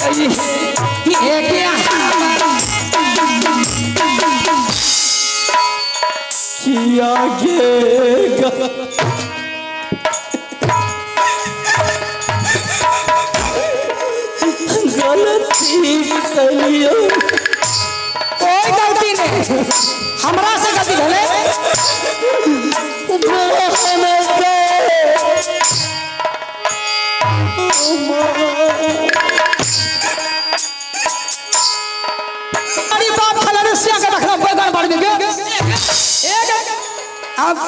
गई है क्या किया गलती करियो कोई गलती नहीं हमरा से गलती भले अरे बाप फलाने से का रखना बगल बाड़ में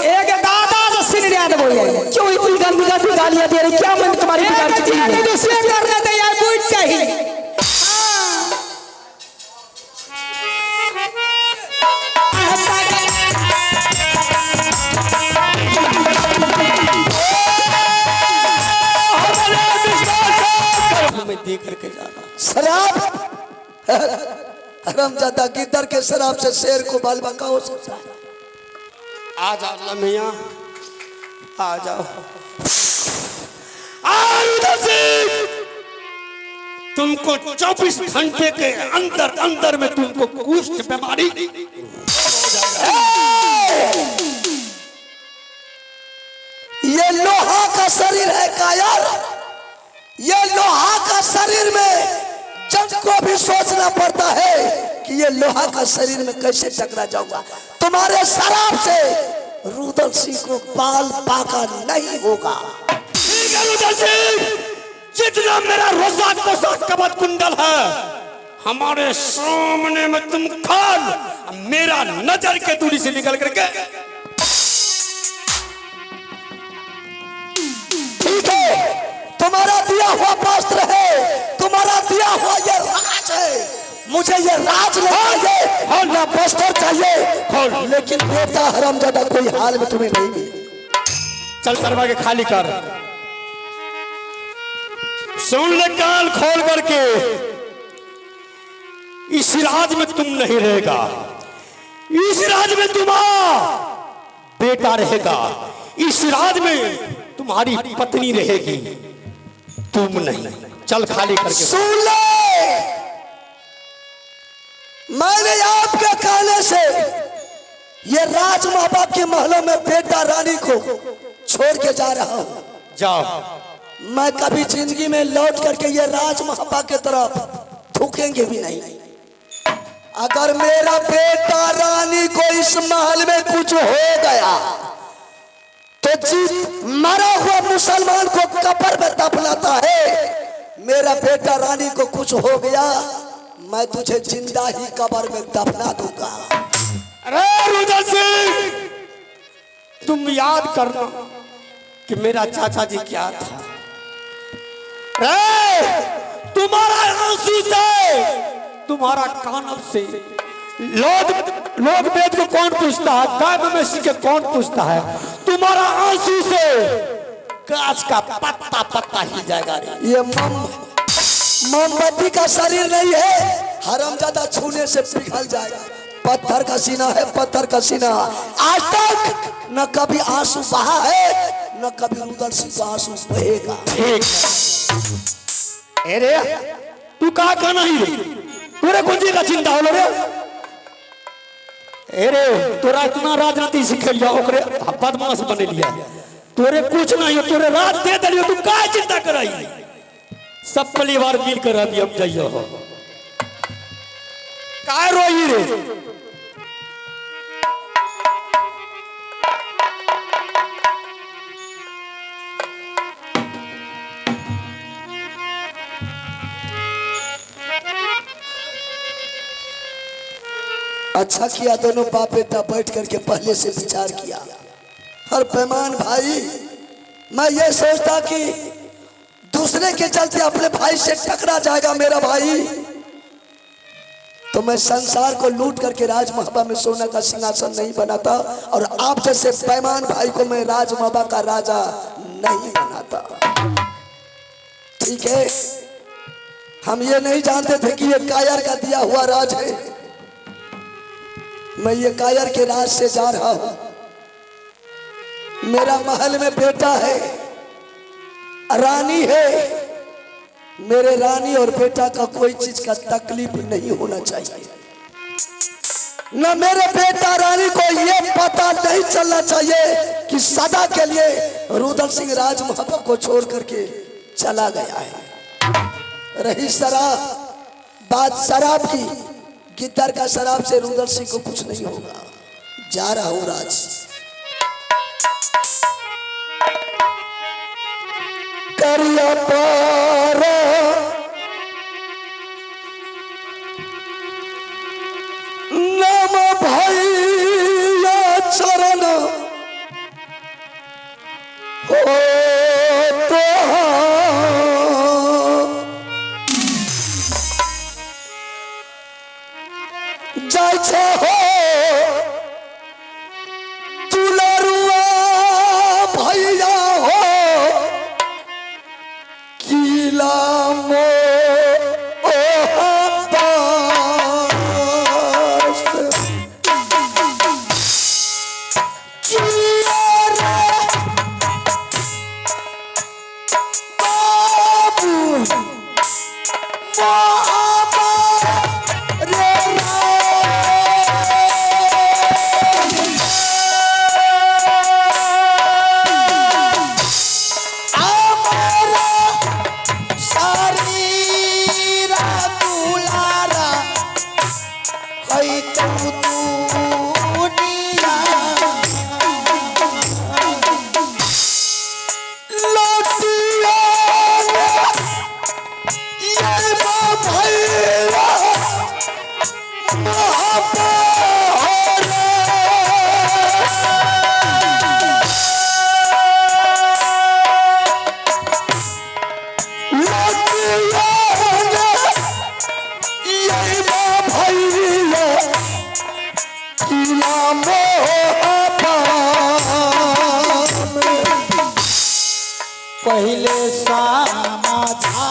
एक दादा से सिर याद बोल गए क्यों इतनी गंदी गालियां दे रहे क्या मन तुम्हारी बिगाड़ चुकी है दूसरे करने दे यार पूछ चाहिए मैं देख करके जा रहा शराब हरामजादा गिद्दर के शराब से शेर को बाल बांका हो सकता है। आ जाओ अल्लाह मियां आ जाओ तुमको 24 घंटे के अंदर अंदर में तुमको कुष्ठ बीमारी ये लोहा का शरीर है कायर, ये लोहा का शरीर में जज को भी सोचना पड़ता है कि ये लोहा का शरीर में कैसे टकरा जाऊंगा। तुम्हारे शराब से रुदल सिंह को बाल पाका नहीं होगा। ठीक है रुदल सिंह, जितना मेरा रोजा कोसा कबत कुंडल है हमारे सामने में तुम खान मेरा नजर के दूरी से निकल करके ठीक है, तुम्हारा दिया हुआ वस्त्र है, तुम्हारा दिया हुआ ये राज है। मुझे ये राज नहीं चाहिए ना वस्त्र चाहिए, लेकिन बेटा हरामजादा कोई हाल में तुम्हें नहीं मिले। चल दरवाजे खाली कर, सुन ले कान खोल करके, इस राज में तुम नहीं रहेगा, इस राज में तुम्हारा बेटा रहेगा, इस राज में तुम्हारी पत्नी रहेगी, तुम नहीं। चल खाली करके सुन ले, मैंने आपके कहने से ये राज माँ बाप के महलों में बेटा रानी को छोड़ के जा रहा हूँ। जाओ। मैं कभी जिंदगी में लौट करके ये राज महाबा के तरफ थूकेंगे भी नहीं। अगर मेरा बेटा रानी को इस महल में कुछ हो गया तो मरा हुआ मुसलमान को कब्र में दफनाता है। मेरा बेटा रानी को कुछ हो गया मैं तुझे जिंदा ही कब्र में दफना दूंगा। अरे रुदल सिंह, तुम याद करना कि मेरा चाचा जी क्या था। तुम्हारा आंसू से, तुम्हारा कानब से लोग वेद को कौन पूछता है, गाय मवेशी के कौन पूछता है। तुम्हारा आंसू से गाछ का पत्ता पत्ता ही जाएगा। ये मोमबत्ती का शरीर नहीं है, हरामजादा छूने से पिघल जाएगा। पत्थर का सीना है, पत्थर का सीना। आज तक न कभी आंसू बहा है न कभी रुदल सिंह का आंसू बहेगा। ठीक। अरे तू कहा कहना ही पूरे कुंजी का चिंता हो रे। अरे तोरा इतना राजनीति सीख लिया, ओकरे बदमाश बने लिया, तोरे कुछ नहीं हो, तोरे राज दे दियो, तू का चिंता कराई। सब परिवार मिलकर अभी अब जाइयो हो का रोई रे। अच्छा किया दोनों बाप बेटा बैठ करके पहले से विचार किया। हर पैमान भाई, मैं ये सोचता कि दूसरे के चलते अपने भाई से टकरा जाएगा मेरा भाई, तो मैं संसार को लूट करके राज महबा में सोने का सिंहासन नहीं बनाता, और आप जैसे पैमान भाई को मैं राज महबा का राजा नहीं बनाता। ठीक है, हम ये नहीं जानते थे कि ये कायर का दिया हुआ राज है। मैं ये कायर के राज से जा रहा हूं। मेरा महल में बेटा है, रानी है, मेरे रानी और बेटा का कोई चीज का तकलीफ नहीं होना चाहिए। न मेरे बेटा रानी को ये पता नहीं चलना चाहिए कि सदा के लिए रुदल सिंह राज महबा को छोड़ करके चला गया है। रही शराब, बात शराब की, गिद्दर का शराब से रुदल सिंह को कुछ नहीं होगा। जा रहा हूं राज। करिया पारा नम भैया चरण हो तो जाइ छे हो दुलरुआ भैया हो किला मो पहले समाधा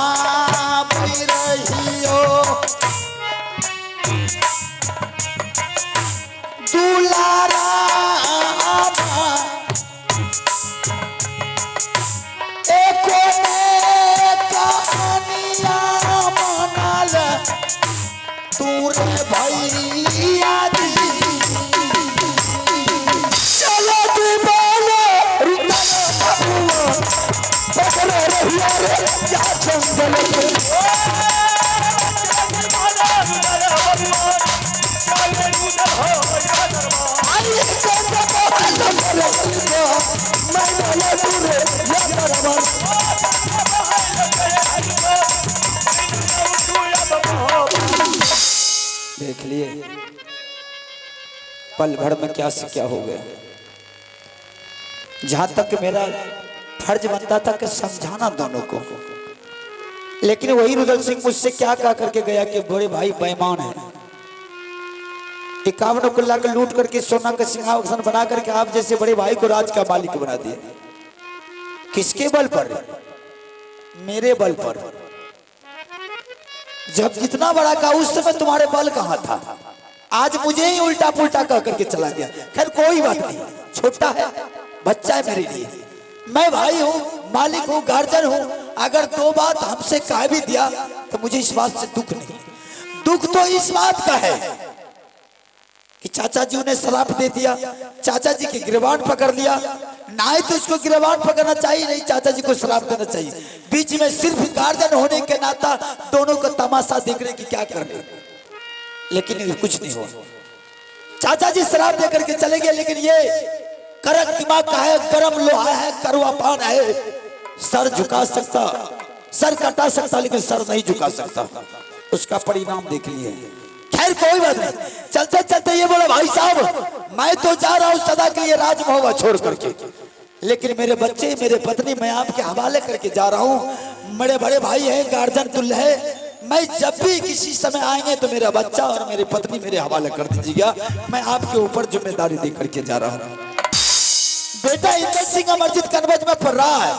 रहियो दुलारा एको कहानिया मनल तूरे भैया चलो दीवाना पकड़े रहिया रे या जंगल देख लिए पल भर में क्या से क्या हो गया। जहां तक मेरा फर्ज बनता था कि समझाना दोनों को, लेकिन वही रुदल सिंह मुझसे क्या कहा करके गया कि बड़े भाई बेईमान है, 51 कुल्ला का लूट करके सोना का सिंहासन बना करके आप जैसे बड़े भाई को राज का मालिक बना दिया। किसके बल पर? मेरे बल पर। जब जितना बड़ा का उस समय तुम्हारे बल कहां था, आज मुझे ही उल्टा पुल्टा कह करके चला गया। खैर कोई बात नहीं, छोटा है, बच्चा है मेरे लिए। मैं भाई हूं, मालिक हूं, गार्जियन हूं। अगर दो बात हमसे कह भी दिया तो मुझे इस बात से दुख नहीं। दुख तो इस बात का है कि चाचा जी ने शराब दे दिया, चाचा जी की गिरबान पकड़ लिया। ना ही तो उसको गिरबान पकड़ना चाहिए, नहीं चाचा जी को शराब देना चाहिए। बीच में सिर्फ गार्जियन होने के नाता दोनों को तमाशा देखने की क्या कर रहे, लेकिन कुछ नहीं हुआ। चाचा जी शराब दे करके चले गए, लेकिन ये करक दिमाग का है, गरम लोहा है, कड़वा पान है। सर झुका सकता, सर कटा सकता, लेकिन सर नहीं झुका सकता। उसका परिणाम देख लिए। खैर कोई बात नहीं, चलते चलते ये बोला भाई साहब मैं तो जा रहा हूँ सदा के लिए राजमहल छोड़ करके, लेकिन मेरे बच्चे, मेरे पत्नी मैं आपके हवाले करके जा रहा हूँ। मेरे बड़े भाई हैं, गार्जियन तुल्य है। मैं जब भी किसी समय आएंगे तो मेरा बच्चा और मेरी पत्नी मेरे हवाले कर दीजिएगा। मैं आपके ऊपर जिम्मेदारी दे करके जा रहा हूँ। बेटा इंदर सिंह अमरजीत कन्वज में पढ़ रहा है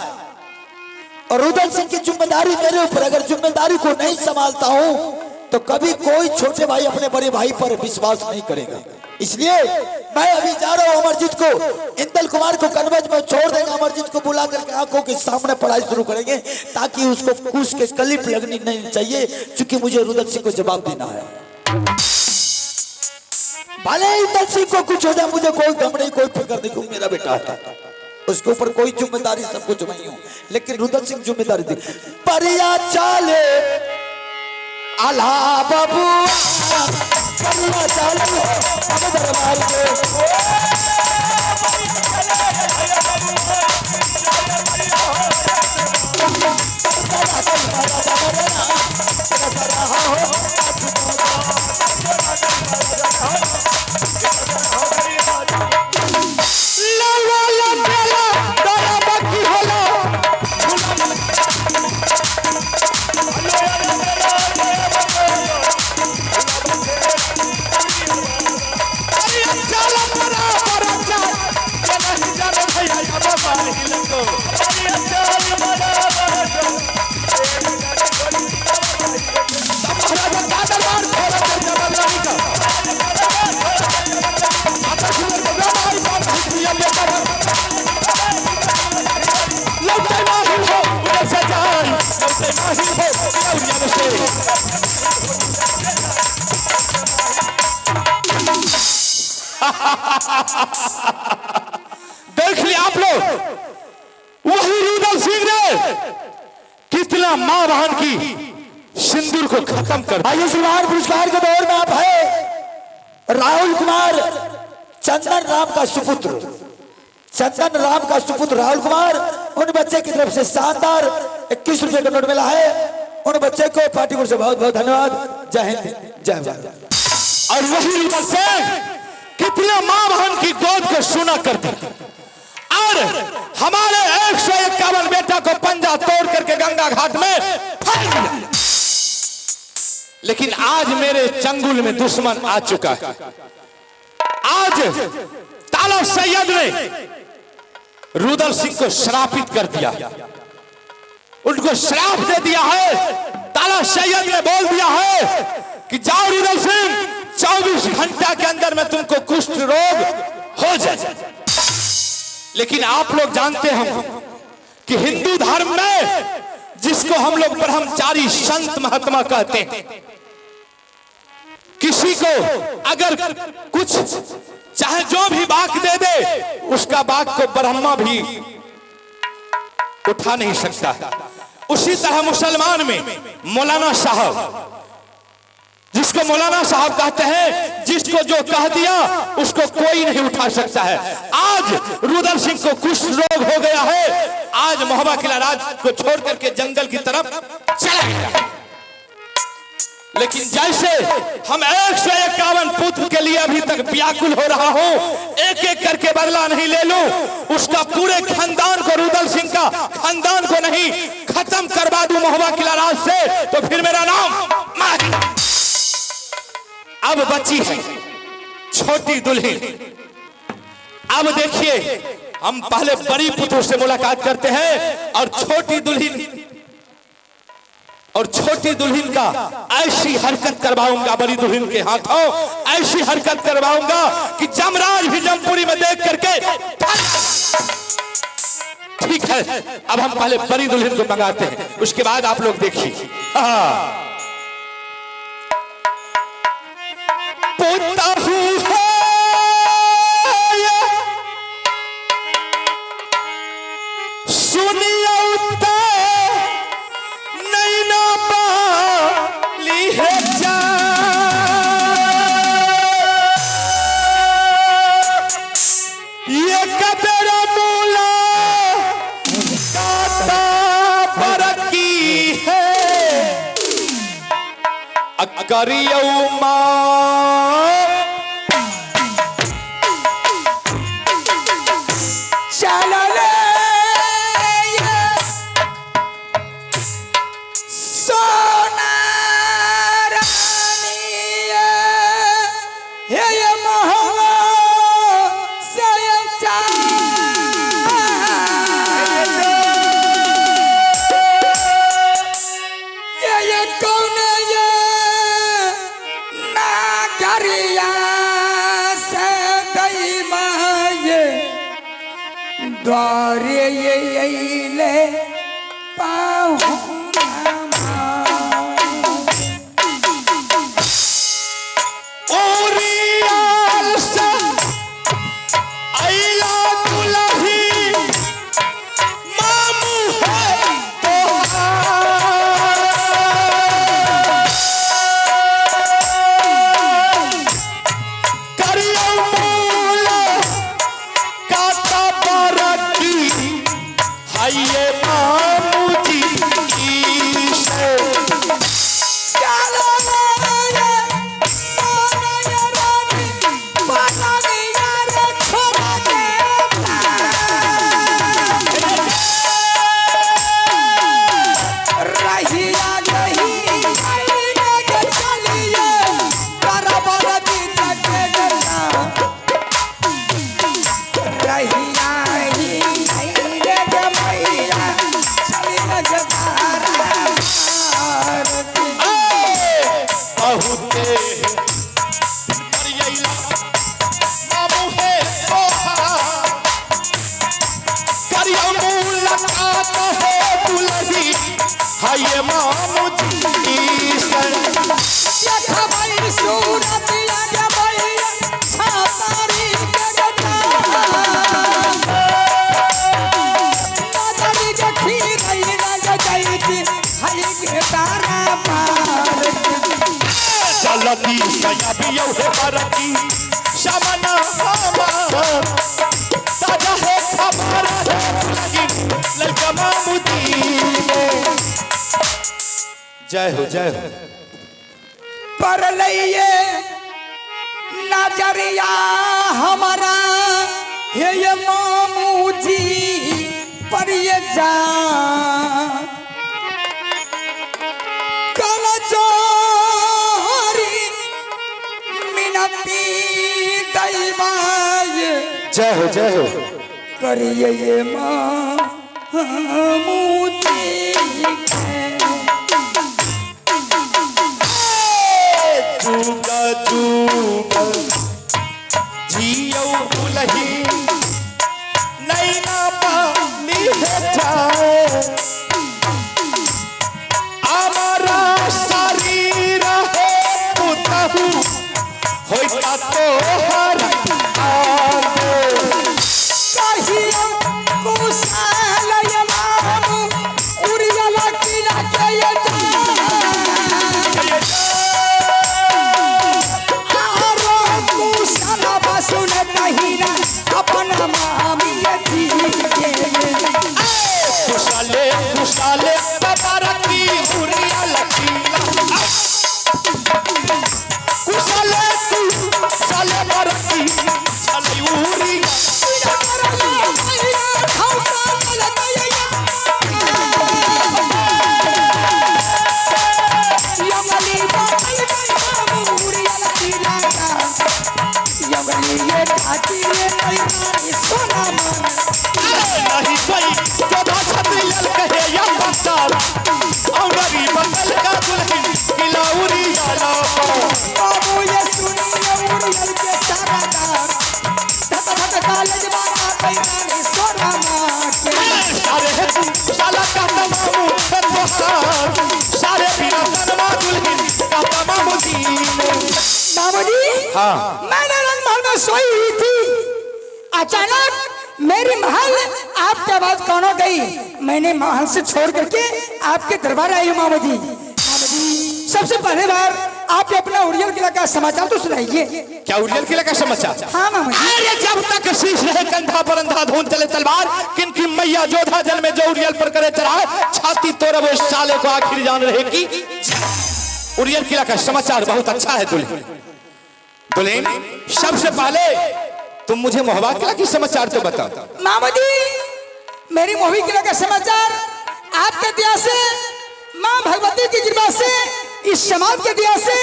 और रुदल सिंह की जिम्मेदारी मेरे ऊपर। अगर जिम्मेदारी को नहीं संभालता हूँ तो कभी कोई छोटे भाई अपने बड़े भाई पर विश्वास नहीं करेगा। इसलिए मैं अभी जा रहा हूँ अमरजीत को, इंदल कुमार को कन्वेज में छोड़ देगा, अमरजीत को बुला करके आंखों के सामने पढ़ाई शुरू करेंगे ताकि उसको कुछ के क्लिप लगनी नहीं चाहिए, क्योंकि मुझे रुदल सिंह को जवाब देना है। भले इंदल सिंह को कुछ हो जाए, मुझे कोई गम नहीं, कोई फिक्र नहीं, क्योंकि मेरा बेटा है, उसके ऊपर कोई जिम्मेदारी सब कुछ नहीं हूं, लेकिन रुदल सिंह जिम्मेदारी दी। परिया चाले आला बाबू परिया चाले अब दरबार देख लिया आप लोग, वही रुदल सिंह ने कितना मां बहन की सिंदूर को खत्म कर। आयुष्मान पुरस्कार के दौर में आप है राहुल कुमार, चंदन राम का सुपुत्र, चंदन राम का सुपुत्र राहुल कुमार, उन बच्चे की तरफ से शानदार 21 रुपए का नोट मिला है। उन बच्चे को पार्टी को से बहुत बहुत धन्यवाद। जय हिंद, जय भारत। और वही रुदल सिंह कितना मां बहन की गोद को सुना करते और हमारे 151 बेटा को पंजा तोड़ करके गंगा घाट में फेंक दिया। लेकिन आज मेरे चंगुल में दुश्मन आ चुका है। आज ताला सैयद ने रुदल सिंह को श्रापित कर दिया, उनको श्राप दे दिया है। ताला सैयद ने बोल दिया है कि जाओ रुदल सिंह, 24 घंटा के अंदर में तुमको कुष्ठ रोग हो जाए। लेकिन आप लोग जानते हैं कि हिंदू धर्म में जिसको हम लोग ब्रह्मचारी संत महात्मा कहते हैं, किसी को अगर कुछ चाहे जो भी बात दे दे, उसका बात को ब्रह्मा भी उठा नहीं सकता। उसी तरह मुसलमान में मौलाना साहब, जिसको मौलाना साहब कहते हैं, जिसको जो कह दिया उसको कोई नहीं उठा सकता है। आज रुदल सिंह को कुष्ठ रोग हो गया है, आज मोहब्बा किला राज को छोड़ करके जंगल की तरफ चला गया। लेकिन जैसे हम 151 पुत्र के लिए अभी तक व्याकुल हो रहा हूं, एक एक करके बदला नहीं ले लूं, उसका पूरे खानदान को, रुदल सिंह का खानदान को नहीं खत्म करवा दूं मोहब्बा किला राज से, तो फिर मेरा नाम माही। अब बची है छोटी दुल्हन। अब देखिए, हम पहले बड़ी पुत्र से मुलाकात करते हैं और छोटी दुल्हन का ऐसी हरकत करवाऊंगा, बड़ी दुल्हन के हाथों ऐसी हरकत करवाऊंगा कि जमराज भी जमपुरी में देख करके। ठीक है, अब हम पहले बड़ी दुल्हन को मंगाते हैं, उसके बाद आप लोग देखिए। करियो मां चलो ले सोना रानी ये मोहवा से ये कौन है ये ना करी मामू जी से ये मामू जी से चलती सयाबियों है बरकी शमना ताजा है हमारा लड़का मामू जी। जय हो पर लइए नजरिया हमारा हे ये मामू जी पर ये जा कल जोरी मिनती दैवाय जय हो करिए ये मामू जी जियो बुलही नैना पानी है जाए हमारा शरीर है पुतहु होइता तो हर आगे कहियो कुशाल ये मामू उड़ियाला किला के ये अपना मामी खुशाले खुशाले बाबा की उड़िया लकीला खुशाले खुशाले बरकी चली उड़ी नहीं कोई जोधा छतरी लल कहे या बंदर औरी बंगल का दुल्हन किलाउरी जाला बाबू ये सुनिए उड़ियल के सारादार धक कॉलेज बाबा पैरानी सोना माके सारे है तू साला का मामू है तोहार सारे बिना दुल्हन का मामू जी हाँ मैंने रंगमहल में सोई हुई थी अचानक मेरी महल आपकी आवाज कौन हो गई मैंने महल से छोड़ करके आपके दरबार आई हूँ मामा जी सबसे पहले बार आप अपना उड़ियल किला का समाचार तो सुनाइए क्या उड़ियल किला का समाचार हाँ मामा जी अरे जब तक शीश रहे कंधा पर अंधाधुन चले तलवार किनकी मैया जोधा जल में जो उड़ियल पर करे चढ़ाए छाती तोड़ वो साले को आखिर जान रहे की उड़ियल किला का समाचार बहुत अच्छा है दुल्हन सबसे पहले तुम मुझे मोहब्बत किला की समाचार तो बताओ मामा जी मेरी मोही किला का समाचार आपके दिया से माँ भगवती की कृपा से इस समाज के दिया से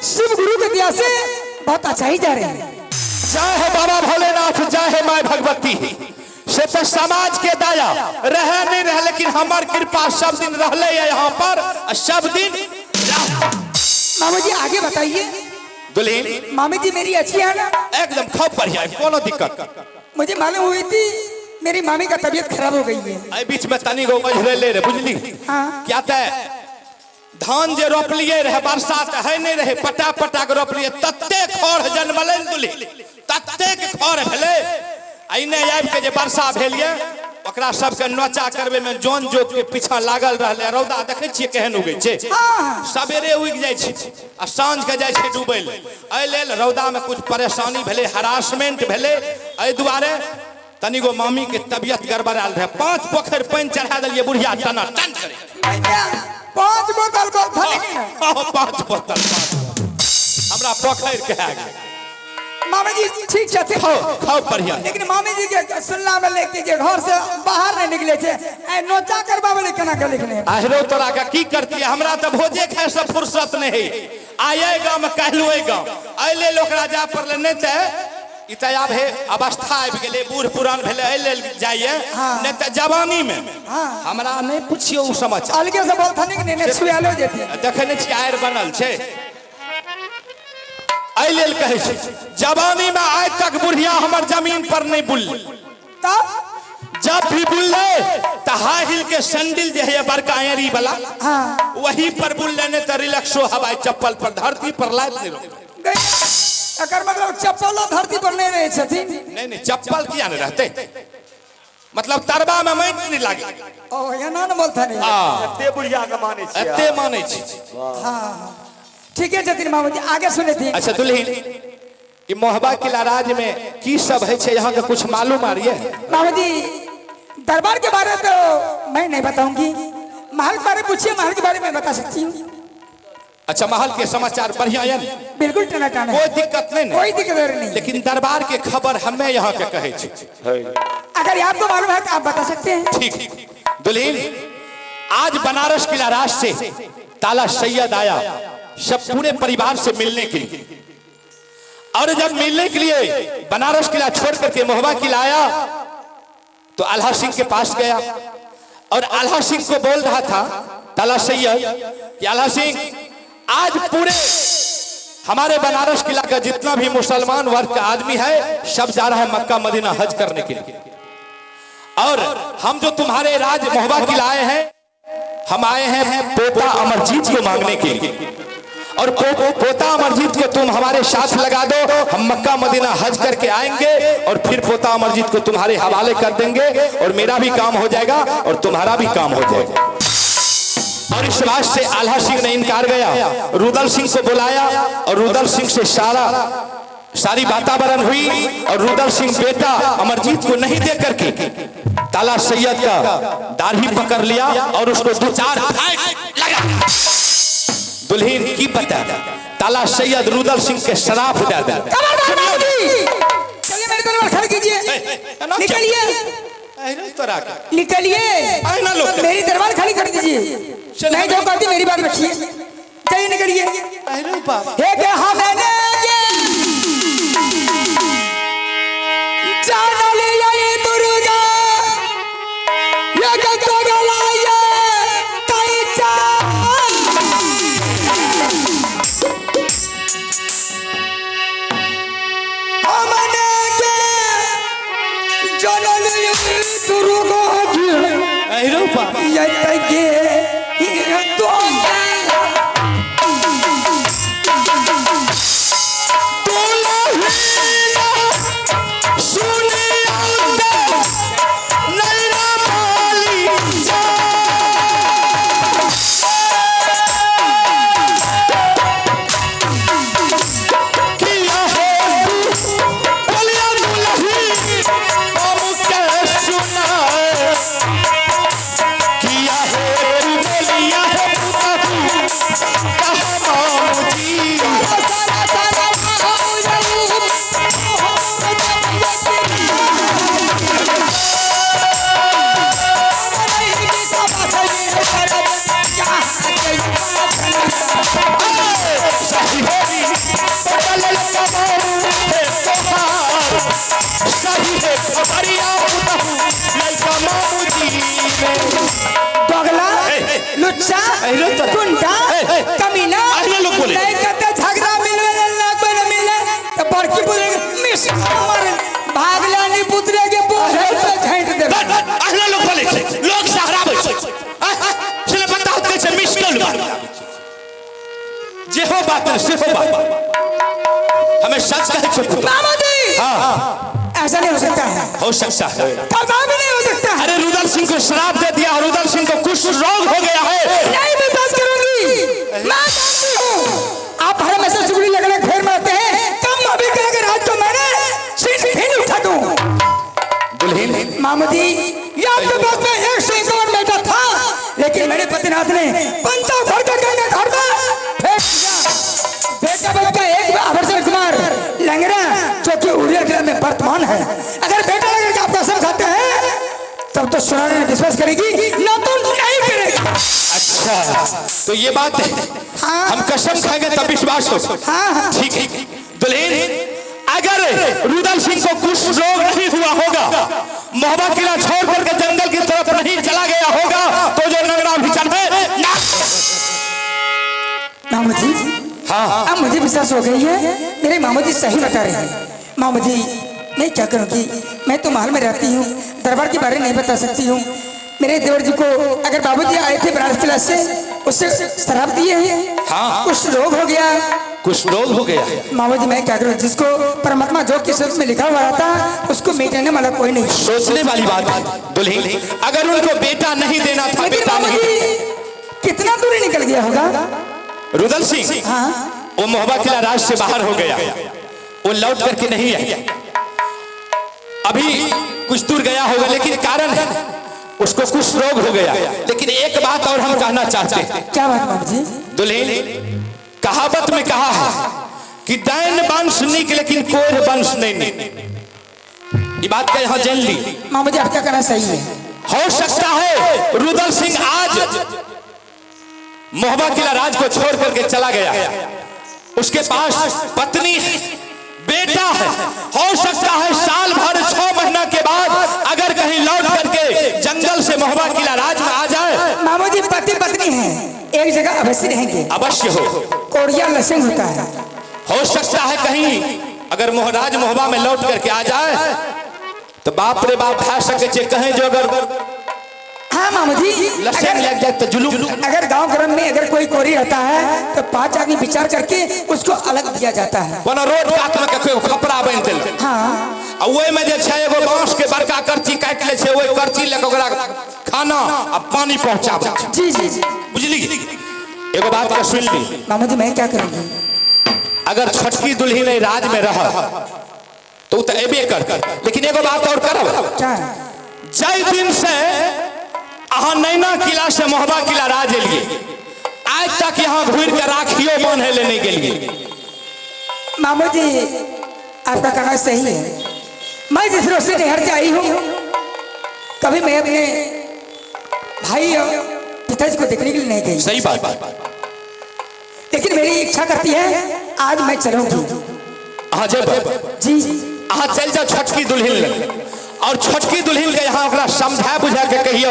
शिव गुरु के दिया से बहुत अच्छा ही जा रहे हैं जय है बाबा भोलेनाथ जय है माँ भगवती से तो समाज के दया रहे नहीं रहे लेकिन हमार कृपा सब दिन रहले यहाँ पर सब दिन मामा जी आगे बताइए दुल्हन मामी जी मेरी अच्छी है ना एकदम खूब बढ़िया कोनो दिक्कत मुझे मालूम हुई थी मेरी मामी का तबीयत खराब हो गई है आई बीच में तनी गो मझरे ले रे बुझली हाँ। क्या तय धान जे रोपलिए रहे बरसात है नहीं रहे पटा पटा के रोपलिए तत्ते खोर जन्मले दुल्ही तत्ते के खोर भेले आइने आबि के जे वर्षा भेलिए ओकरा सबके नोचा करबे में जोन जोक के पीछा लागल रहले रौदा देखे छिए केहन उगै छै सवेरे उग जाय छै आ साँझ के जाय छै डूबै ले एहि लेल रौदा में कुछ परेशानी भेले हरासमेंट भेले एहि दुआरे तनिगो मामी के तबियत गड़बड़ाल रहे 5 पोखर पानी चढ़ा दिलिए बुढ़िया टना टन करे 5 बोतल धनी 5 बोतल हमरा पोखर के आ गए मामी जी ठीक छथि खाओ बढ़िया लेकिन मामी जी के सुनला में लेके जे घर से बाहर नहीं निकले छे ए नोचा करबावे ले केना के लिखने आहरो तोरा का की करती है हमरा त भोजे खाए से फुर्सत नहीं आएगा में कहलुएगा अइले लोक राजा पर ले नहीं ते इतयाब है अवस्था आबि गेले बूढ़ पुरान भेले अइले जाइए नहीं त जवानी में हमरा नहीं पूछियो उ समाचार अलगे से बोल थनी के ने छुआलो जेती देखने छी आयर बनल छे अइले कहै छै जवानी में आज तक बुढ़िया हमर जमीन पर नहीं बुलली तब जब भी बुलले त हाई हिल के सैंडल जे है बड़का एरी वाला वही पर बुलले ने त रिलैक्सो हवाई चप्पल पर धरती पर लाइत नहीं रोक एकर मतलब चप्पल धरती पर नहीं रहे छथिन नहीं चप्पल किया नहीं रहते मतलब तरबा में माटि नहीं लागे ओ एना न बोलथा नहीं एते बुढ़िया के माने छी एते माने छी हां ठीक है जतिन मामा जी आगे सुने थी अच्छा दुल्हन ये मोहबा किला राज में की सब है छे यहाँ का कुछ मालूम आ रही है मामा जी दरबार के बारे तो मैं नहीं बताऊंगी महल के बारे पूछिए महल के बारे में बता सकती हूँ अच्छा महल के समाचार बढ़िया है बिल्कुल टना टना कोई दिक्कत नहीं कोई दिक्कत नहीं लेकिन दरबार के खबर हमें यहाँ के कहे छे अगर आपको मालूम है तो आप बता सकते हैं ठीक दुल्हन आज बनारस किला राज से ताला सैयद आया सब पूरे परिवार से मिलने के लिए और जब मिलने के लिए बनारस किला छोड़ करके मोहबा किला आया तो आल्हा सिंह के पास गया और आल्हा सिंह को बोल रहा था ताला सैयद कि आल्हा सिंह आज पूरे हमारे बनारस किला का जितना भी मुसलमान वर्ग का आदमी है सब जा रहा है मक्का मदीना हज करने के लिए और हम जो तुम्हारे राज मोहबा किला आए हैं हम आए हैं पोता अमरजीत को मांगने के लिए और पोता अमरजीत को तुम हमारे साथ लगा दो हम मक्का मदीना हज करके आएंगे और फिर पोता अमरजीत को तुम्हारे हवाले कर देंगे और मेरा भी काम हो जाएगा और तुम्हारा भी काम हो जाएगा और इस बात से आल्हा सिंह ने इनकार गया रुदल सिंह को बुलाया और रुदल सिंह से सारी वातावरण हुई और रुदल सिंह बेटा अमरजीत को नहीं दे करके ताला सैयद का दाढ़ी पकड़ लिया और उसको 2-4 लगा दुल्हन की पता ताला सैयद रुदल सिंह के शराफ दे दे चलिए मेरे दरबार खड़े कीजिए निकलिए निकलिए मेरी दरबार खाली कर दीजिए नहीं जो कहती मेरी बात रखिए चलिए निकलिए हे के हमने जान लिया ये दुर्गा ये गंगा गलाया कैचा हमने के जान लिया दुर्गा ये तके ये तो लुच्चा गुंडा कमीना नहीं करते झगड़ा मिले लाग में मिले तो बड़की बोले मिस मार भागलानी पुतरे के बोझे पे झैंट दे अगला लोग बोले लोग सहरा बच चले बताओ कैसे मिस कर लो जे हो बात से हो बात हमें सच कहे छो मामा जी हां ऐसा नहीं हो सकता है पता भी नहीं हो सकता। अरे रुदल सिंह को शराब दे दिया, रुदल सिंह को कुछ रोग हो गया है। नहीं बर्दाश्त करूंगी, मैं जानती हूँ आप हर हमेशा चुगली लगने घेर में आते हैं। तुम अभी कहेंगे रात को मैंने सीट उठा दूं। मामा जी ये आपके पास में 151 बेटा था, लेकिन मेरे पतिनाथ ने पंचा घर के गंगा घर में फेंक दिया। बेटा बच्चा एक आभूषण कुमार लंगड़ा जो कि उड़िया जिले में वर्तमान है। अगर बेटा लेकर के आप कसम खाते हैं तब तो सुनाने में विश्वास करेगी, ना तो नहीं करेगी। अच्छा तो ये बात है। हाँ। हम कसम खाएंगे तब विश्वास हो। हाँ। ठीक है दुल्हन, अगर रुदल सिंह को कुछ रोग नहीं हुआ होगा, मोहब्बा किला छोड़ करके जंगल की तरफ नहीं चला गया होगा, तो जो नगरा भीचन है ना। मामा जी हाँ अब मुझे विश्वास हो गई है, मेरे मामा जी सही बता रहे हैं। मामा जी मैं क्या करूँगी, मैं तो महल में रहती हूँ, दरबार के बारे में नहीं बता सकती हूँ। मेरे देवर जी को अगर बाबूजी आए थे बनारस किला से, उससे शराब दिए हैं। हाँ। कुछ रोग हो गया, कुछ रोग हो गया। मामा जी मैं क्या करूँ, जिसको परमात्मा जो किस्मत में लिखा हुआ था उसको मिटाने वाला कोई नहीं। सोचने वाली बात है दुल्हन, अगर उनको बेटा नहीं देना था, लेकिन बेटा मामा नहीं, जी कितना दूरी निकल गया होगा। रुदल सिंह हाँ वो मोहब्बा किला राज से बाहर हो गया, वो लौट करके नहीं है। अभी कुछ दूर गया होगा, लेकिन कारण है उसको कुछ रोग हो गया। लेकिन एक बात और हम कहना चाहते हैं। क्या बात मामा जी। दुल्हन, कहावत में कहा है कि दैन वंश निक लेकिन कोर वंश नहीं। ये बात का यहाँ जान ली। मामा जी आपका कहना सही है। हो सकता है रुदल सिंह आज मोहब्बा किला राज को छोड़ करके चला गया, उसके पास पत्नी बेटा है। हो सकता है साल भर 6 महीना के बाद अगर कहीं लौट करके जंगल से मोहब्बा किला राज में आ जाए। मामा जी पति पत्नी हैं, एक जगह अवश्य रहेंगे। अवश्य हो। कोरिया लसिंग होता है। हो सकता है कहीं अगर मोहराज मोहब्बा में लौट करके आ जाए तो बाप रे बाप खा सके कहें जो अगर हाँ मामा जी लसन लग जाए तो जुलूम। अगर गांव ग्राम में अगर कोई कोरी रहता है तो 5 आदमी विचार करके उसको अलग दिया जाता है। वना रोड काट में कोई खपरा बन देल। हाँ ओए में जे छै एगो बांस के बड़का करची काट ले छै, ओए करची लेके ओकरा खाना आ पानी पहुंचाबे। जी जी जी बुझली। एगो बात का सुन ली मामा जी मैं क्या करूँगी। अगर छोटकी दुल्ही ने राज में रह तो उ तो एबे करते, लेकिन एगो बात और करब। क्या जय दिन से अहाँ नैना किला से मोहब्बा किला राज एलिए, आज तक यहाँ घूर के राखियो बांधे ले नहीं गेलिए। मामा जी आपका कहना सही है। मैं जिस रोज से नहर से आई हूँ, कभी मैं अपने भाई और पिताजी को देखने के लिए नहीं गई। सही बात। लेकिन मेरी इच्छा करती है आज मैं चलूंगी। अहाँ जब जी अहाँ चल जाओ छोटकी दुल्हिन लग, और छोटकी दुल्हिन के यहाँ ओकरा समझा बुझा के कहियो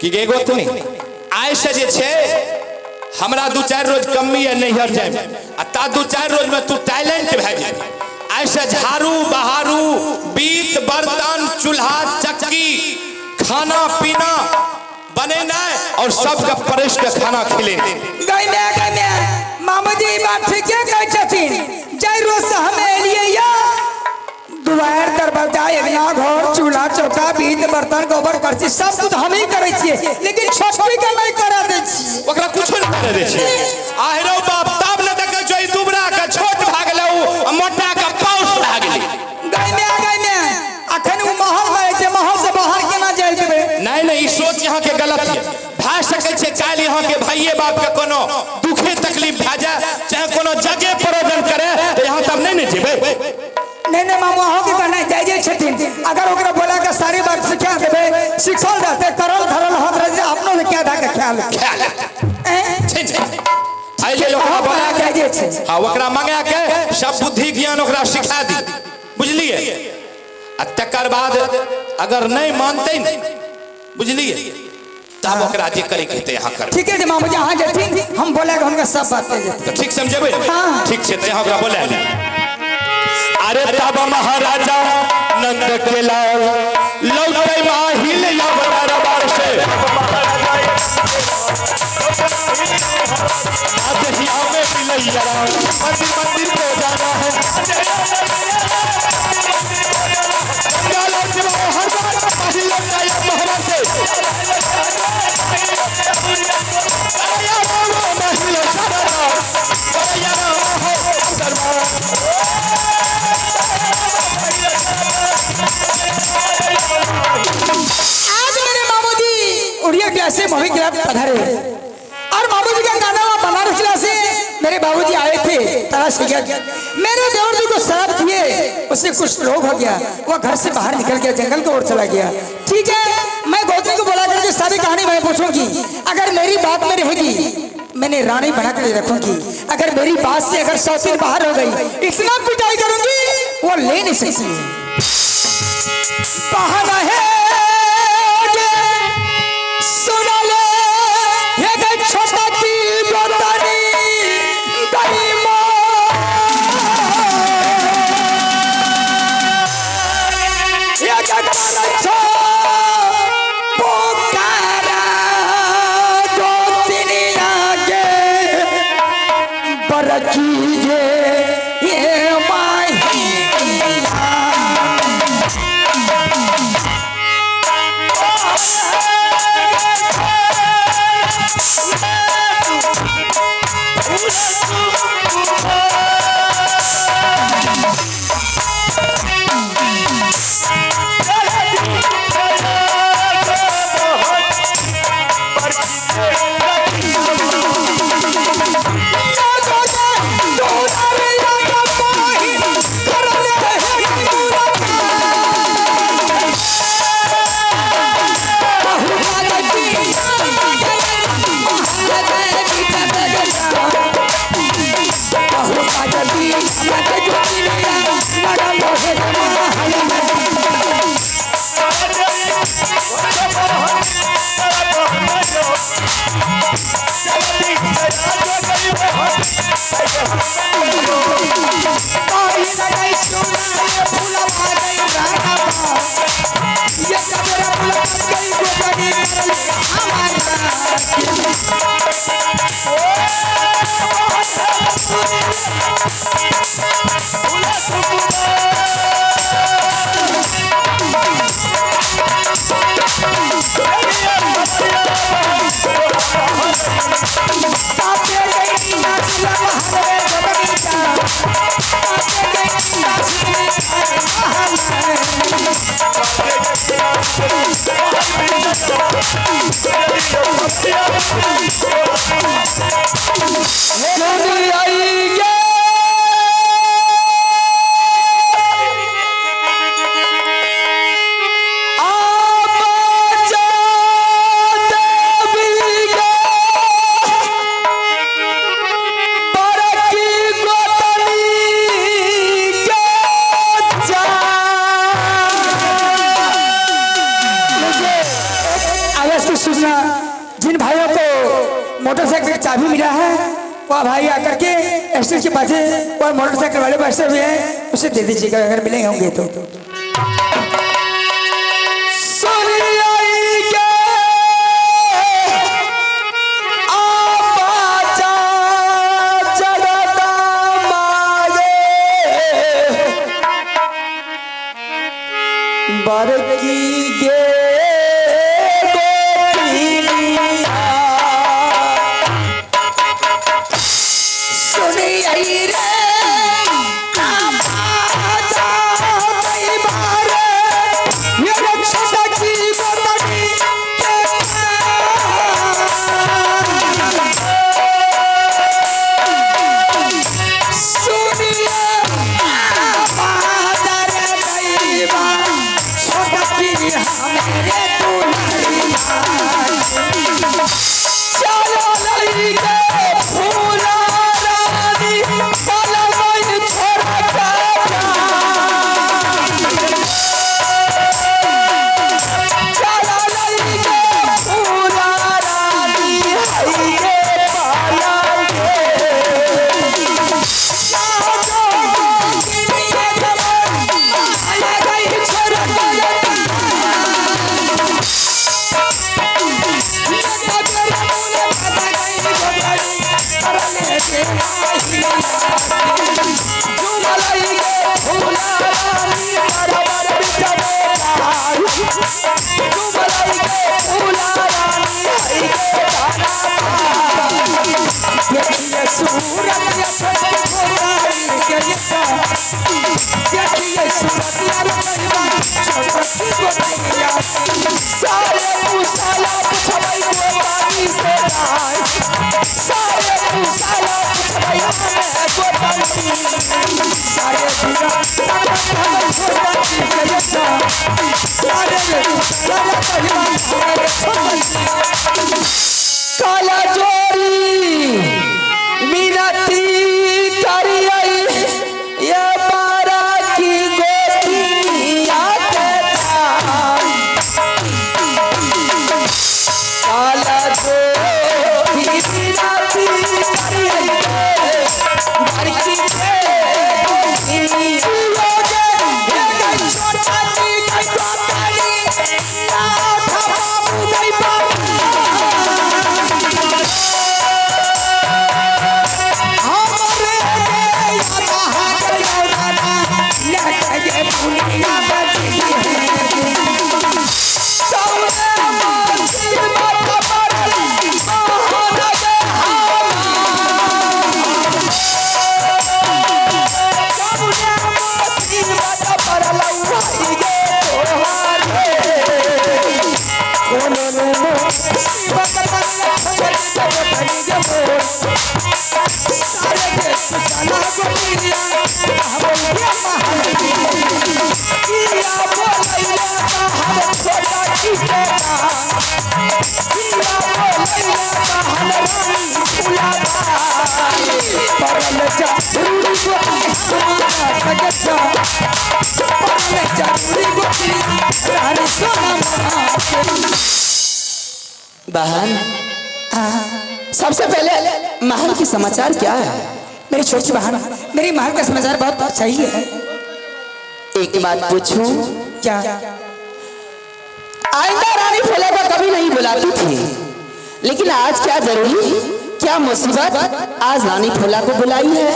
कि एगो तू आइ से जे छे हमरा 2-4 रोज कमी है नैहर जाए, आ ता 2-4 रोज में तू टैलेंट भे जाए। ऐसे झाड़ू बहारू बीत बर्तन चूल्हा चक्की खाना पीना बनेना और सबके परेश के खाना खिलेना। गई मामा जी बात ठीक है कहै छथिन। जय रोज से हमें एलिए या दुआर दरवाजा अगना घर चूल्हा चौका बीत बर्तन गोबर करसी सब कुछ हम ही करे छिए, लेकिन छोटकी के नहीं करा दे छी। ओकरा कुछ नहीं करे दे छी। आहिरो बाप तब न देखे जो ई दुबरा के छोट भाग ले उ मोटा के पाउस भाग ले। गई में अखन उ महल में जे महल से बाहर केना जाय जेबे। नहीं ई सोच यहाँ के गलत है। भा सके छे काल यहाँ के भाइये बाप के कोनो दुखे तकलीफ भा जाए, चाहे कोनो जगह प्रयोजन करे तो यहाँ तब नहीं जेबे। नहीं मामा हो के कहना जाय छथिन। अगर ओकरा बोला के सारी बात सिखा देबे, सिखल रहते करल धरल हाथ रह अपनो ने क्या दा के ख्याल आइले ओकरा बोला के जाय छे। हां ओकरा मंगा के सब बुद्धि ज्ञान ओकरा सिखा दी। बुझलिए। आ तकर बाद अगर नहीं मानते न, बुझलिए, तब ओकरा जे करे के यहाँ कर। ठीक है जी मामा जी, हाँ जथिन हम बोले उनका सब बात दे देते। तो ठीक समझबे। हाँ। ठीक से तो यहाँ ओकरा बोले। अरे तब महाराजा नंद के लाल लौटे माहिल या दरबार से आज ही हमें मिलैया मंदिर मंदिर को जाना है। हर बार माहिल या मोहब्बत से दरबार उड़िया क्लास से मोहित क्लास पधारे और बाबूजी का गाना बनारस जिला से मेरे बाबूजी आए थे तारा शिक्षा मेरे देवर जी को शराब दिए उससे कुछ रोग हो गया वो घर से बाहर निकल गया जंगल की ओर चला गया। ठीक है मैं गौतम को बुला करके सारी कहानी मैं पूछूंगी अगर मेरी बात में रहेगी मैंने रानी बना कर रखूंगी अगर मेरी बात से अगर 100 दिन बाहर हो गई इतना पिटाई करूंगी वो ले नहीं सकती। बहाना है सुना ले ये छोटा की बतानी गई कीजिए ये जिन भाइयों को मोटरसाइकिल की चाबी मिला है वह भाई आकर के स्टेज के पास और मोटरसाइकिल वाले बैठे हुए हैं उसे दे दीजिएगा अगर मिले होंगे तो। देखिए सूरत या छठी गोदारी के यसा देखिए सूरत या छठी गोदारी सारे पुसाला पुछवाई गोदारी से आए सारे पुसाला पुछवाई हमें गोदारी सारे बिना गोदारी के यसा सारे पुसाला पुछवाई हमें काला जोरी मिनती करिए ये बारा की गोतिया के काला जोरी मिनती करिए बारी की बहन, सबसे पहले महल की समाचार क्या है? मेरी छोटी बहन, मेरी महल का समाचार बहुत सही है। एक बात पूछूं? क्या? आइंदा रानी फूला को कभी नहीं बुलाती थी, लेकिन आज क्या जरूरी, क्या मुसीबत आज रानी फूला को बुलाई है?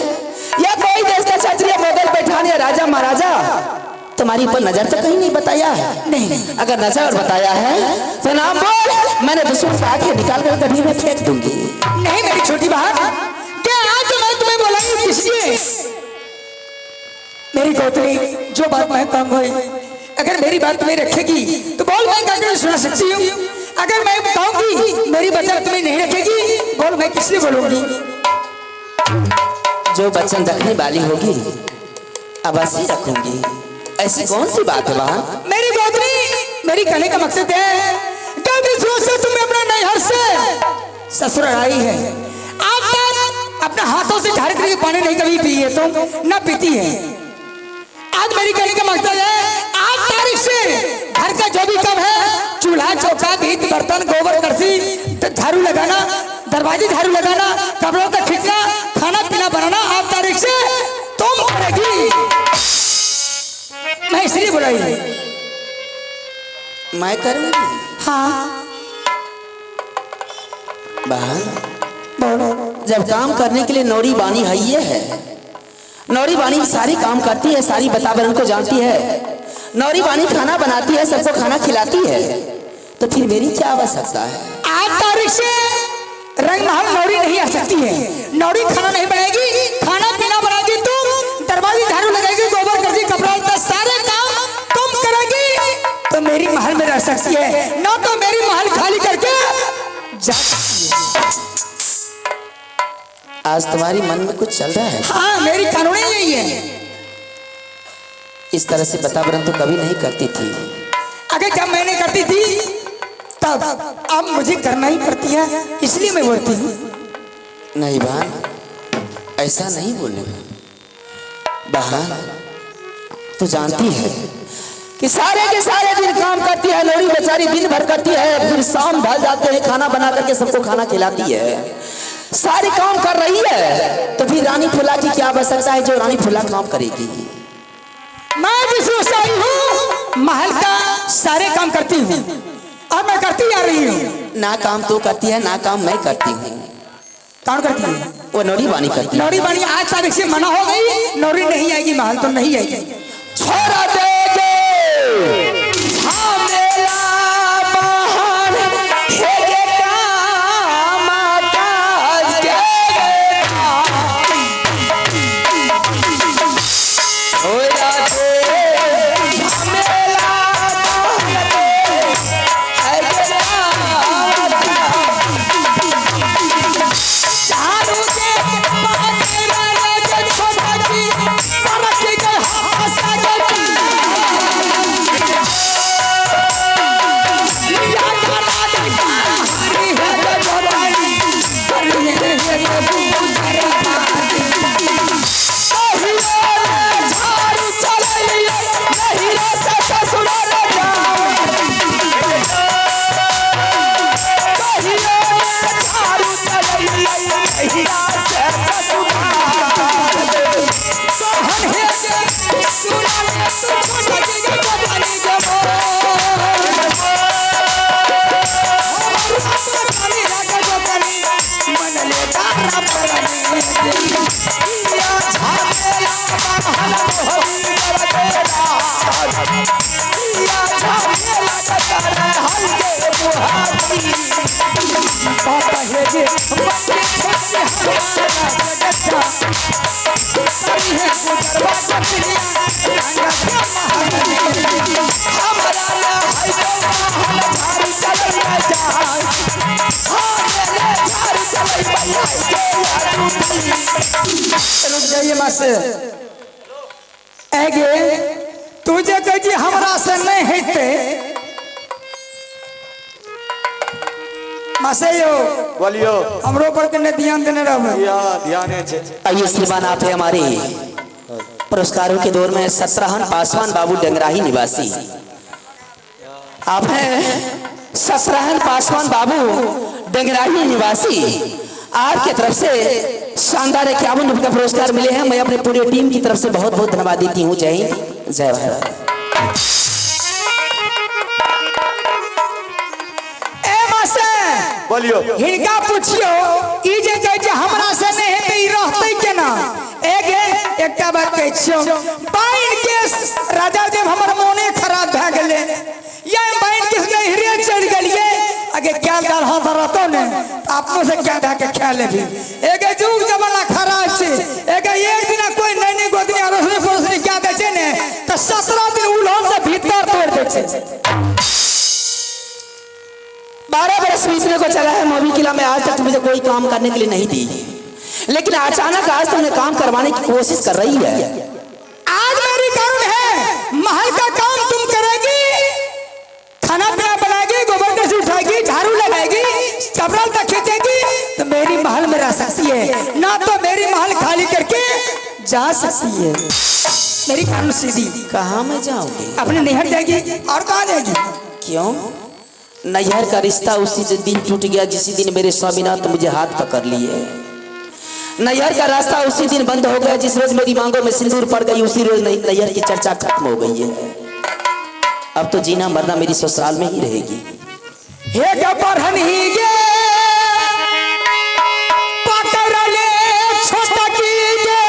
या कोई देश का क्षत्रिय मोगल पैठान या राजा महाराजा तुम्हारी पर नजर तो कहीं नहीं बताया है? नहीं। अगर नजर बताया है तो नाम बोल, मैंने दुश्मन से आके निकाल कर गड्ढे में फेंक दूंगी। नहीं मेरी छोटी बहन, क्या आज मैं तुम्हें बुलाई किस लिए? मेरी गोतनी, जो बात मैं कहूँगी, अगर मेरी बात तुम्हें रखेगी तो बोल, मैं क्या सुना सकती हूँ। अगर मैं कहूँगी मेरी वचन तुम्हें नहीं रखेगी, बोल मैं किस लिए बोलूंगी। जो वचन रखने वाली होगी अवश्य रखूंगी। ऐसी कौन सी बात है वहाँ? मेरी गोतनी, मेरी कहने का मकसद है कि तुम्हें अपना नैहर से ससुर आई है, आज तक अपने हाथों से झाड़ करके पानी नहीं कभी पी है, तुम न पीती है। आज मेरी कहने का मकसद है, आज तारीख से घर का जो भी काम है, चूल्हा चौका भीत बर्तन गोबर करसी झाड़ू लगाना, दरवाजे झाड़ू लगाना, कपड़ों का खींचना, खाना पीना बनाना, आज तारीख से तुम करेगी। मैं इसलिए बुलाई। मैं करूंगी? हाँ बहन, जब काम करने के लिए नौरी बानी है, ये है नौरी बानी सारी काम करती है, सारी वातावरण को जानती है। नौरी बानी खाना बनाती है, सबको खाना खिलाती है, तो फिर मेरी क्या आवश्यकता है? आज तारीख से रंग महल नौरी नहीं आ सकती है। नौरी खाना नहीं बनाएगी, खाना पीना बनाएगी तुम, दरवाजे झाड़ू लगाएगी, गोबर करती, कपड़ा उतार, सारे काम तुम करेगी तो मेरी महल में रह सकती है, ना तो मेरी महल खाली करके जा सकती है। आज तुम्हारी मन में कुछ चल रहा है? हाँ, मेरी कानून यही है। इस तरह से वातावरण तो कभी नहीं करती थी। अगर जब मैंने करती थी तब, अब मुझे करना ही पड़ती है, इसलिए मैं बोलती हूँ। नहीं बहन, ऐसा नहीं बोले। बहन, तू जानती है कि सारे के सारे दिन काम करती है, लोरी बेचारी दिन भर करती है, फिर शाम ढल जाते हैं, खाना बना करके सबको खाना खिलाती है, सारे काम कर रही है, तो फिर रानी फूला की क्या आवश्यकता है जो रानी फूला काम करेगी? मैं भी सोचता हूँ, महल का सारे काम करती हूँ और मैं करती आ रही हूँ। ना काम तो करती है, ना काम मैं करती हूँ। कौन करती है? वो नौरी बानी करती है। नौरी बानी आज तारीख से मना हो गई, नौरी नहीं आएगी महल, तो नहीं आएगी। छोड़ा दे बात है जे मस्ती छोटे हमारा जगत सही है गुजरवा दुनिया हमारा ना है झाड़ी चलैया जाए झाड़ी चलैया रुक जाइए मासे एगे तुझे कही हमरा से नहीं हेते मासेयो बोलियो हमरो पर कने ध्यान देने रहो ध्यान है। आइए श्रीमान आप है हमारे पुरस्कारों के दौर में सत्रहन पासवान बाबू डंगराही निवासी। आप हैं सत्रहन पासवान बाबू डंगराही निवासी। आपकी तरफ से शानदार 51 रुपये का पुरस्कार मिले हैं। मैं अपने पूरी टीम की तरफ से बहुत बहुत धन्यवाद देती हूँ। जय हिंद जय भारत। बोलियो हिनका पूछियो ई जे कहे जे हमरा से नहीं है ई रहते केना एकटा बात कहै छियो बाइन के राजा देव हमर मोने खराब भ गेले या बाइन के नहरे चढ़ गेलिए आगे क्या गाल हाथ रहतो ने आपनो से क्या धा के खा लेबी एगे जुग जमाना खराब छे एगे एक दिन कोई नैनी गोदनी रोसनी पोसनी क्या दे छे ने त 17 दिन उलहन से भीतर तोड़ दे छे। 12 बरस बीतने को चला है मोबी किला में, आज तक मुझे कोई काम करने के लिए नहीं दी, लेकिन अचानक आज तुमने काम करवाने की कोशिश कर रही है। आज मेरी करुण है महल का काम तुम करेगी, खाना पीना बनाएगी, गोबर कसी उठाएगी, झाड़ू लगाएगी, कपड़ा तक खींचेगी तो मेरी महल में रह सकती है, ना तो मेरी महल खाली करके जा सकती है। मेरी कानून सीधी। कहाँ में जाओगी? अपने नैहर जाएगी और कहाँ जाएगी? क्यों? नैहर का रिश्ता उसी दिन टूट गया जिसी दिन मेरे स्वामीनाथ मुझे हाथ पकड़ लिए। नैहर का रास्ता उसी दिन बंद हो गया जिस रोज मेरी मांगों में सिंदूर पड़ गई, उसी रोज नैहर की चर्चा खत्म हो गई है। अब तो जीना मरना मेरी ससुराल में ही रहेगी। हे गबरहन ही गे पकड़ ले छोटा की गे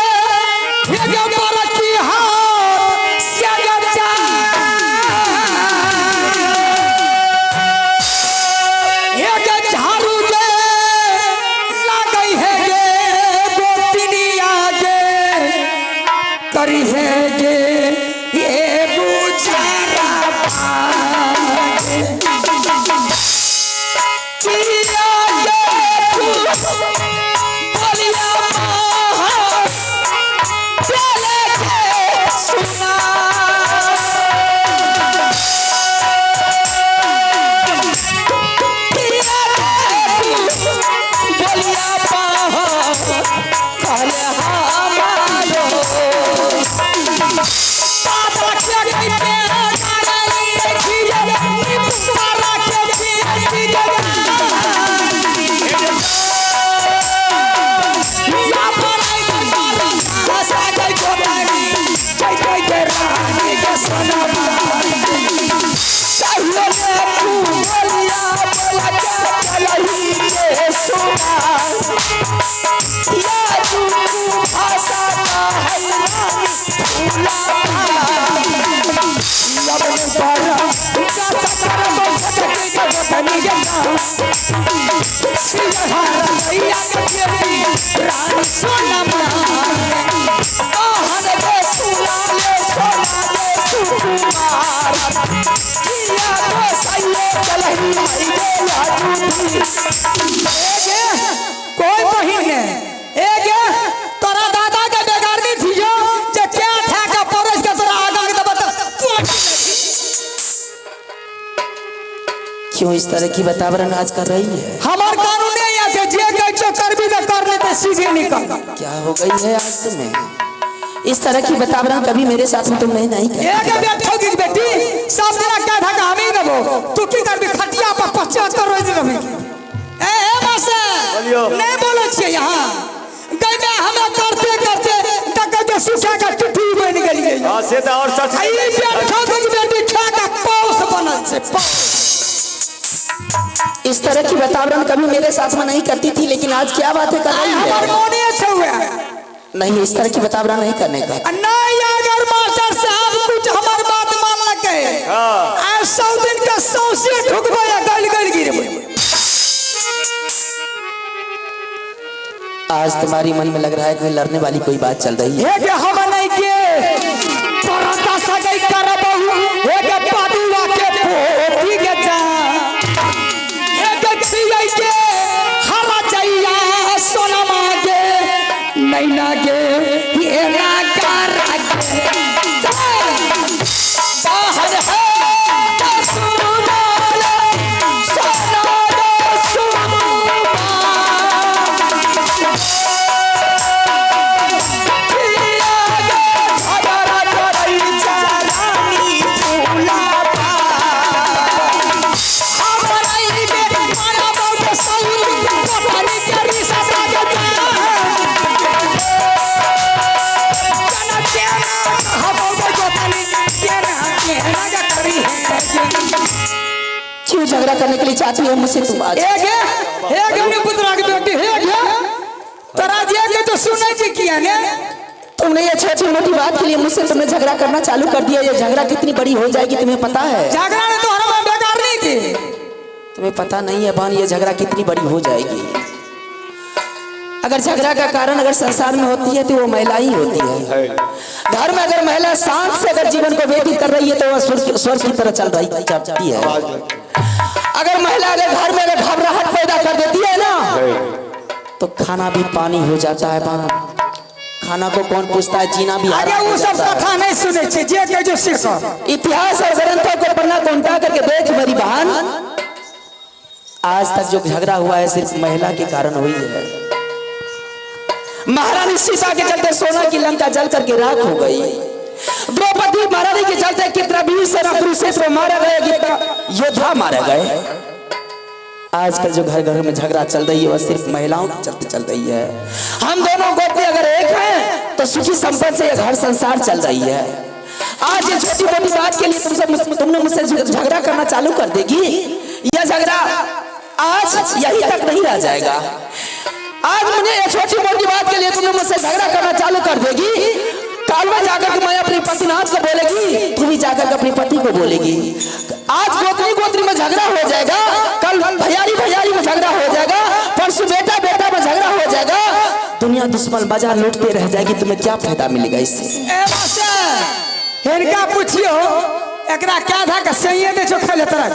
हे गबर की हाथ सजग जा हे गे झाड़ू गे लागई है गे गोपिनिया गे करी है गे ये बुझारा कोई बहिन है एक तोरा दादा के बेगारनी थी जो क्या था का परस के तोरा आगा के बता क्यों इस तरह की वातावरण आज कर रही है? हमार कानून है या जे कह कर भी कर लेते सीधे निकल। क्या हो गई है आज तुम्हें? इस तरह की वातावरण कभी मेरे साथ में तुम नहीं की। एक बैठो की बेटी सब दिन क्या था हम ही रहो तू की कर भी खटिया पर 75 रोज रहे ए मासे नहीं बोलो छे यहां गई में हम करते करते तक जो सुखा का टुटी बन गई हां से तो और सच आई बैठो की बेटी खा का पौस बनल से पौस। इस तरह की वातावरण कभी मेरे साथ में नहीं करती थी, लेकिन आज क्या बात है कर रही है? हमार मोने अच्छा हुआ नहीं, इस तरह की वातावरण नहीं करने का। नहीं अगर मास्टर साहब कुछ हमारी बात मान लगे हां आज 100 दिन का 100 से ठुकबा या गल गल गिरबे आज तुम्हारी मन में लग रहा है कि लड़ने वाली कोई बात चल रही है। एक हम नहीं के परता सगई करबहु एक पादुआ के पोती के जा एक छियै के हरा जइया सोनमा के नैना के ये ना कर बाहर है क्यों झगड़ा करने के लिए चाहती हो मुझसे तुम? आज एक अपने पुत्रा की बेटी है तरा दिया के तो सुने जी किया ने तुमने ये छोटी मोटी बात के लिए मुझसे तुमने झगड़ा करना चालू कर दिया। ये झगड़ा कितनी बड़ी हो जाएगी तुम्हें पता है? झगड़ा ने तो हमारा बेकार नहीं थी। तुम्हें पता नहीं है बहन, ये झगड़ा कितनी बड़ी हो जाएगी। अगर झगड़ा का कारण अगर संसार में होती है तो वो महिला ही होती है। घर में अगर महिला शांत से अगर जीवन को व्यतीत कर रही है तो वह स्वर्ग की तरह चल रही है। अगर महिला अगर घर में अगर घबराहट पैदा कर देती है ना तो खाना भी पानी हो जाता है बहन। खाना को कौन पूछता है, जीना भी अरे वो सब कथा नहीं सुने छे जे के जो सीखो। इतिहास और ग्रंथों को पढ़ना को उल्टा करके देख मेरी बहन, आज तक जो झगड़ा हुआ है सिर्फ महिला के कारण हुई है। महारानी सीता के चलते सोना की लंका जल करके राख हो गई। द्रौपदी महारानी के चलते कितना वीर सेना कुरुक्षेत्र में मारा गया, कितना योद्धा मारे गए। आजकल जो घर घर में झगड़ा चल रही है वह सिर्फ महिलाओं के चलते चल रही है। हम दोनों गोपी अगर एक हैं तो सुखी संपन्न से घर संसार चल रही है। आज ये छोटी मोटी बात के लिए तुमने मुझसे झगड़ा करना चालू कर देगी। यह झगड़ा आज यही तक नहीं रह जाएगा। आज मुझे ये छोटी मोटी बात के लिए तुमने मुझसे झगड़ा करना चालू कर देगी। काल में जाकर के मैं अपने पतिनाथ को बोलेगी, तू भी जाकर के अपने पति को बोलेगी। आज गोत्री गोत्री में झगड़ा हो जाएगा, कल भैयारी भैयारी में झगड़ा हो जाएगा, परसों बेटा बेटा में झगड़ा हो जाएगा। दुनिया दुश्मन बाजार लूटते रह जाएगी। तुम्हें क्या फायदा मिलेगा इससे? इनका पूछियो एकरा क्या था कि सही दे जो खा लेता रहा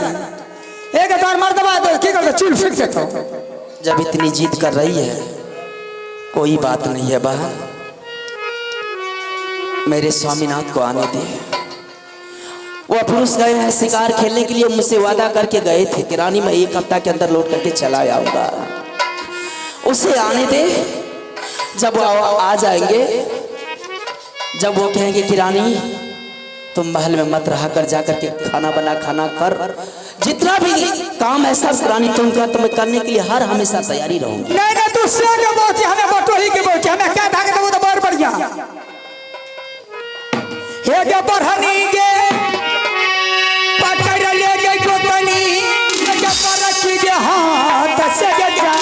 एक बार मर्दबा दो की कर चूल फेंक देता। जब इतनी जिद कर रही है कोई बात नहीं है बहन, मेरे स्वामीनाथ को आने दे। वो पुरुष गए हैं शिकार खेलने के लिए, मुझसे वादा करके गए थे कि रानी मैं 1 हफ्ता के अंदर लौट करके चला आऊंगा। उसे आने दे। जब वो आ जाएंगे, जब वो कहेंगे कि रानी तुम महल में मत रहा कर, जाकर के खाना बना खाना कर, जितना भी काम है सब रानी तुम कर, तुम्हें करने के लिए हर हमेशा तैयारी रहूंगी। नहीं नहीं तू से के बहुत हमें बटोही के बहुत हमें क्या था के तो बहुत बढ़िया हे के बढ़नी के पकड़ ले गई गोतनी के पर रखी के हाथ से के जा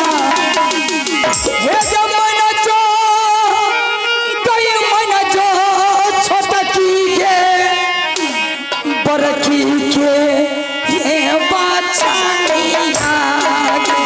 हे के मन जो कोई मन जो छोटा की के बरखी के ये बाचा नहीं आगे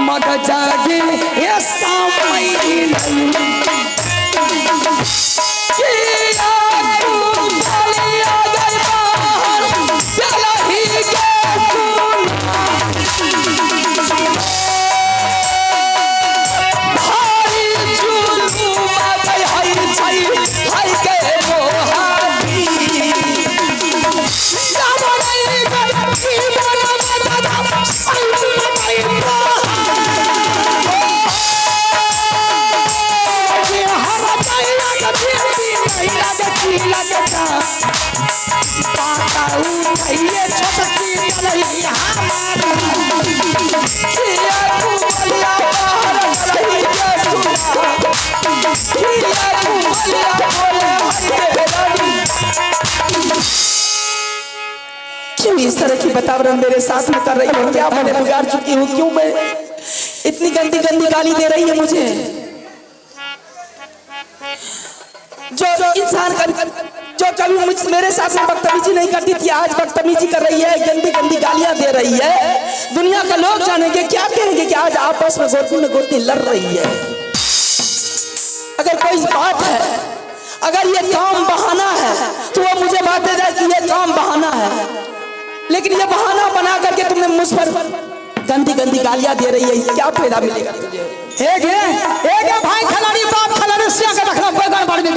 मग जागे ये समय नहीं किया तू बलिया गई बाहर चला ही के भाई जुल्म गई हाय छई हाय के मोहानी जाबो नहीं गई बना क्यों इस तरह की वातावरण मेरे साथ में कर रही हो? क्या मैंने बिगाड़ चुकी हूँ? क्यों मैं इतनी गंदी गंदी गाली दे रही है मुझे? जो इंसान जो कभी मेरे साथ में बदतमीजी नहीं करती थी, आज बदतमीजी कर रही है, गंदी गंदी गालियां दे रही है। दुनिया का लोग जानेंगे, क्या कहेंगे कि आज आपस में गोती लड़ रही है। अगर कोई बात है, अगर ये काम बहाना है तो वो मुझे बात दे दे कि ये काम बहाना है, लेकिन ये बहाना बना करके तुमने मुझ पर गंदी गंदी गालियां दे रही है। क्या फायदा मिलेगा तुझे? एक है भाई खिलाड़ी बाप खिलाड़ी से आकर रखना बगल बाड़ में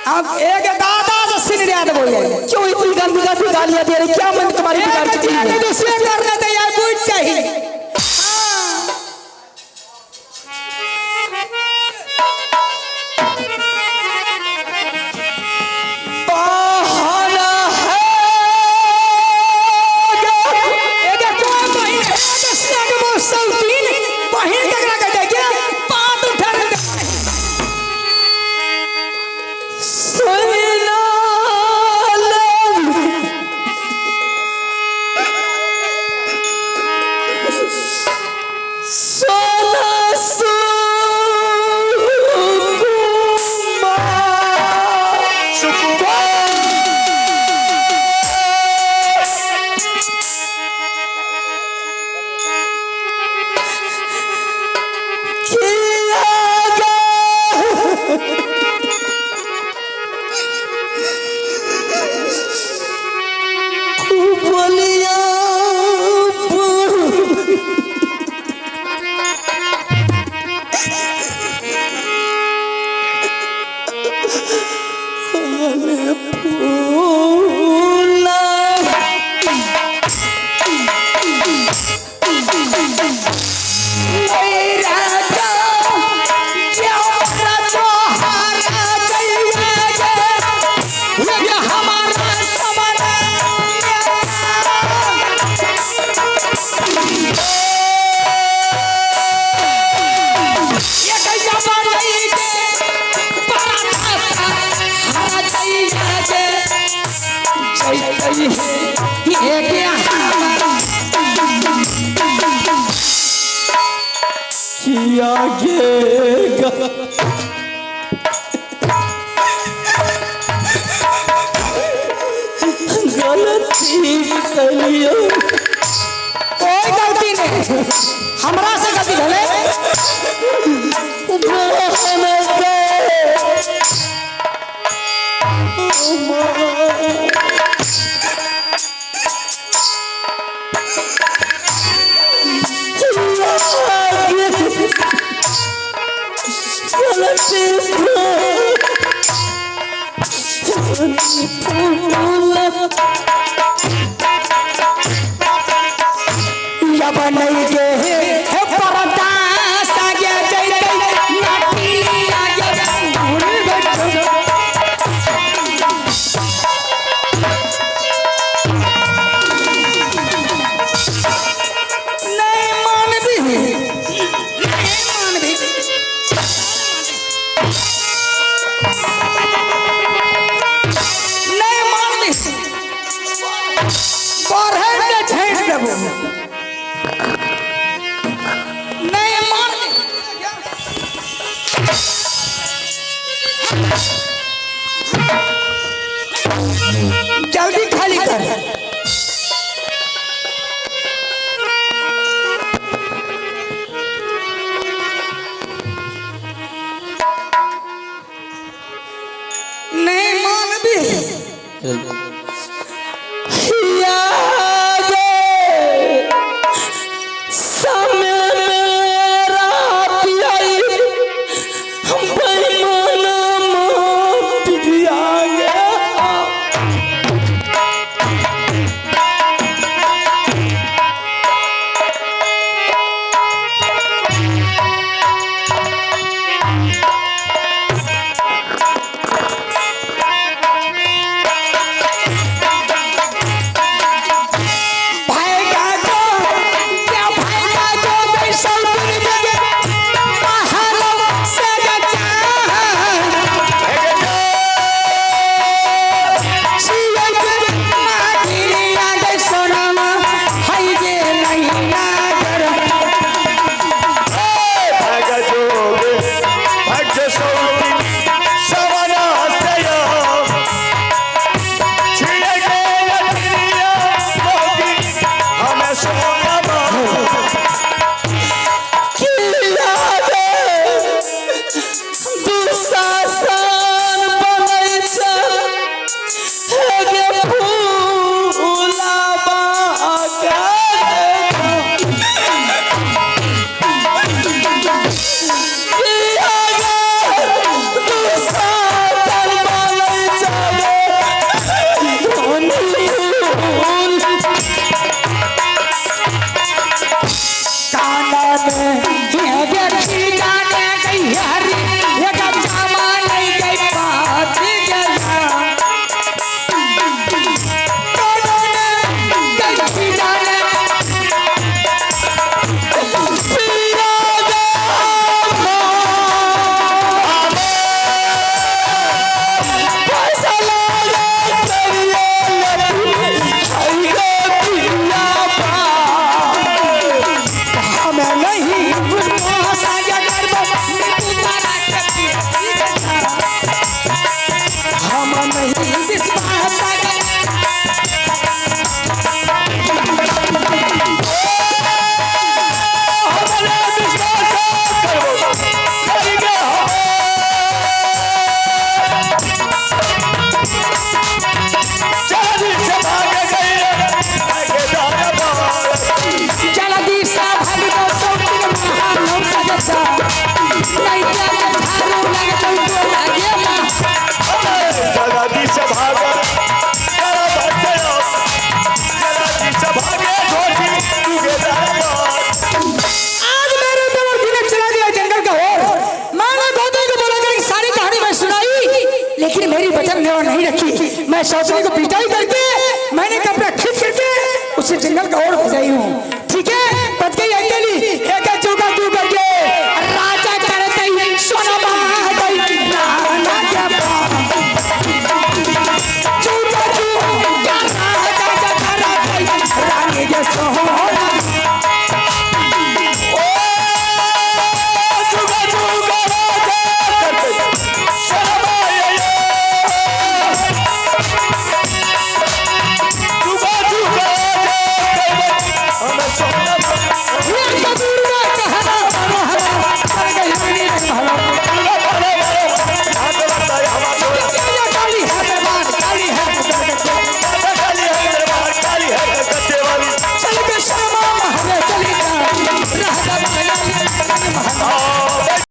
एक दादा से सिनरिया दे बोल गए। क्यों इतनी गंदी गंदी गालियां दे रही? क्या मैंने तुम्हारी बिगाड़ चुकी है? दूसरे करने दे यार, बुझ चाहिए। कोई गलती नहीं, हमरा से गलती भले नहीं के परदा सागे जैते नाटिली आगे भूल बैठो नहीं मान भी नहीं